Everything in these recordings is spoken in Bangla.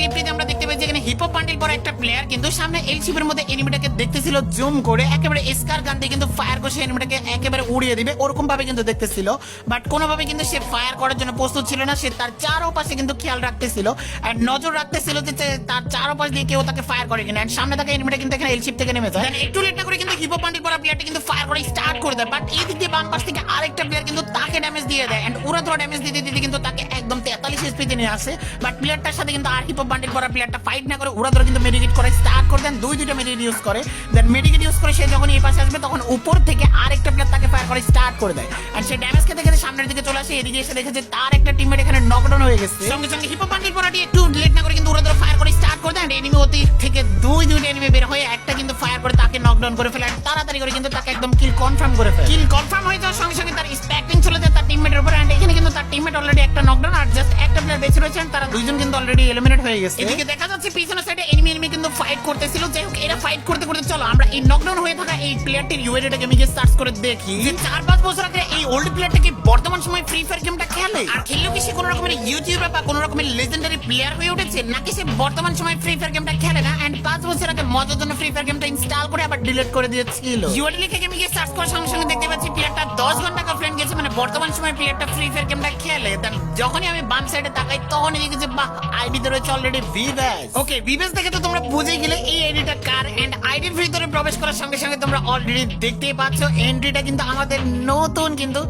ক্লিপটিতে আমরা দেখতে পাচ্ছি এখানে হিপ হপ বান্ডিল পরে একটা প্লেয়ার কিন্তু সামনে এলসিপির মধ্যে এনিমিটাকে দেখতেছিল জুম করে একেবারে স্কার গান দিয়ে কিন্তু ফায়ার করে এনিমিটাকে একেবারে উড়িয়ে দিবে ওরকম ভাবে কিন্তু দেখতেছিল, বাট কোনোভাবে কিন্তু সে ফায়ার করার জন্য প্রস্তুত ছিল না। সে তার চারপাশে কিন্তু খেয়াল রাখতেছিল এন্ড নজর রাখতেছিল যে তার চারপাশ দিয়ে কেউ তাকে ফায়ার করে কিনা। এন্ড সামনে থাকা এনিমিটা কিন্তু এখানে এলসিপ থেকে নেমে যায়। একটু লেট না করে কিন্তু হিপ হপ বান্ডিল পরে প্লেয়ারটা কিন্তু ফায়ার করে স্টার্ট করে দেয়, বাট এই দিক দিয়ে বাম পাশ থেকে আরেকটা প্লেয়ার কিন্তু তাকে ড্যামেজ দিয়ে দেয় এন্ড ওরা ধরে ড্যামেজ দিতে দিতে কিন্তু তাকে একদম 43 এসপিতে নিয়ে আসে। বাট প্লেয়ারটার সাথে কিন্তু আর হিপ হপ বান্ডিল পরে প্লেয়ারটা ফাইট না করে ওরা ধরে কিন্তু মেডিকেট করে স্টার্ট করে দেন। দুইটা মেডিকেট ইউজ করে, দেন মেডিকেট ইউজ করে সে যখন এই পাশে আসবে তখন উপর থেকে আরেকটা প্লেয়ার তাকে ফায়ার করে স্টার্ট করে দেয় এন্ড সে ড্যামেজ খেতে খেতে সামনের দিকে চলে আসে। এদিকে এসে দেখে যে তার একটা টিমমেট এখানে নকডাউন হয়ে গেছে। সঙ্গে সঙ্গে হিপ হপ বান্ডিল পরে একটু লেট না করে কিন্তু ওরা ধরে ফায়ার করে স্টার্ট করে দেয় এন্ড এনিমি অতি থেকে দুইটা এনিমি বের হয়ে একটা কিন্তু ফায়ার করে তাকে নকডাউন করে ফেলে এন্ড তাড়াতাড়ি করে কিন্তু তাকে একদম কিল কনফার্ম করে ফেলে। কিল কনফার্ম হয়ে যাওয়ার সঙ্গে সঙ্গে তার স্প্যাকিং চলে যায় তার টিমমেটের উপর এন্ড এখানে কিন্তু তার টিমমেট অলরেডি একটা নকডাউন আর জাস্ট একটা প্লেয়ার বেঁচে রয়েছে তারা দুইজন কিন্তু অলরেডি এলিমিনেট হয়ে গেছে। এদিকে দেখা যাচ্ছে পিছনের সাইডে এনিমি কিন্তু ফাইট করতেছিল। যাই হোক এরা ফাইট করতে করতে চলো আমরা এই নকডাউন হয়ে থাকা এই প্লেয়ারটির ইউআইডিটাকে আমি গিয়ে সার্চ করে দেখি যে 4-5 বছর আগে এই ওল্ড প্লেয়ারটাকে বর্তমান সময় ফ্রি ফায়ার গেমটা খেলে আর খেললেও কি সে কোনো রকমের ইউটিউবার বা কোনো রকমের লেজেন্ডারি প্লেয়ার হয়ে উঠেছে নাকি সে বর্তমান সময় ফ্রি ফায়ার গেমটা খেলে না এন্ড 5 বছর আগে মজার জন্য ফ্রি ফায়ার গেমটা ইনস্টল করে আবার ডিলিট করে দিয়েছিল। ইউআইডি লিখে আমি গিয়ে সার্চ করার সঙ্গে সঙ্গে দেখতে পাচ্ছি প্লেয়ারটা 10 ঘন্টা কা ফ্রেন্ড গেছে, মানে বর্তমান সময় প্লেয়ারটা ফ্রি ফায়ার গেমটা খেলে। দেন যখনই আমি বাম সাইডে তাকাই তখনই দেখি যে বাহ আইডিতে রয়েছে অলরেডি ভিভ্যাস। ওকে ভিভ্যাস দেখে তো তোমরা বুঝে গেলে এই আইডিটা কার এন্ড আইডির ভিতরে প্রবেশ করার সঙ্গে সঙ্গে তোমরা অলরেডি দেখতেই পাচ্ছ এন্ট্রিটা কিন্তু আমাদের নতুন কিন্তু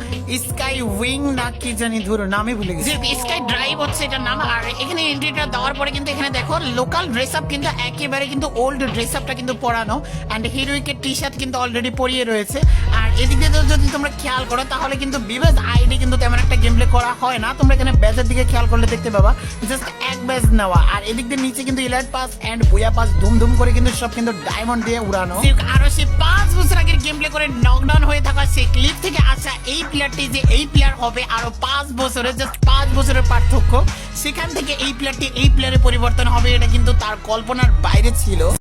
স্কাই উইং না কি জানি ধরো নামে ভুলে গেছি, স্কাই ড্রাইভ হচ্ছে এটা নাম। আর এখানে এন্ট্রিটা দেওয়ার পরে কিন্তু এখানে দেখো লোকাল ড্রেস আপ কিন্তু একেবারে কিন্তু ওল্ড ড্রেস আপটা কিন্তু পরানো এন্ড হিরোইকের টি শার্ট কিন্তু অলরেডি পরিয়ে রয়েছে। আর এদিকে যদি তোমরা খেয়াল করো তাহলে কিন্তু ভিভ্যাস আইডি কিন্তু তেমন একটা গেম প্লে করা হয় না। তোমরা এখানে ব্যাচের দিকে খেয়াল করলে দেখতে পাবা জাস্ট এক ব্যাচ নেওয়া আর এদিক দিয়ে নিচে কিন্তু elite pass and booyah pass ধুম করে কিন্তু সব কিন্তু ডায়মন্ড দিয়ে উড়ানো। আরো সে 5 বছর আগের গেম প্লে করে নকডাউন হয়ে থাকা সেই ক্লিপ থেকে আসা এই প্লেয়ারটি যে এই প্লেয়ার হবে আরো 5 বছরের জাস্ট 5 বছরের পার্থক্য, সেখান থেকে এই প্লেয়ারটি এই প্লেয়ারে পরিবর্তন হবে এটা কিন্তু তার কল্পনার বাইরে ছিল।